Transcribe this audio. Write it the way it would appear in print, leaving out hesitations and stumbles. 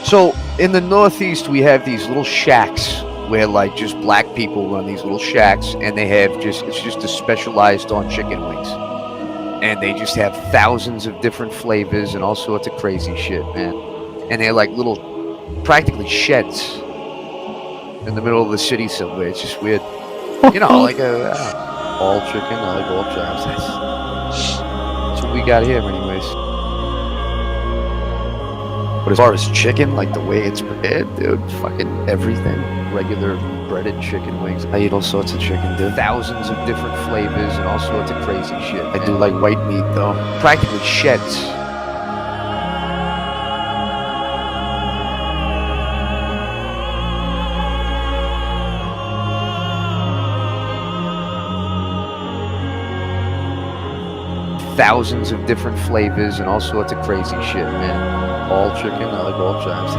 So in the Northeast, we have these little shacks where like just black people run these little shacks, and they have it's just a specialized on chicken wings, and they just have thousands of different flavors and all sorts of crazy shit, man. And they're like little, practically sheds in the middle of the city somewhere. It's just weird, you know, like all chicken, I like all chops. That's what we got here, anyways. But as far as chicken, like the way it's prepared, dude, fucking everything. Regular breaded chicken wings. I eat all sorts of chicken, dude. Thousands of different flavors and all sorts of crazy shit. I do like white meat, though. Practically sheds. Thousands of different flavors and all sorts of crazy shit, man. All chicken, I like all chops.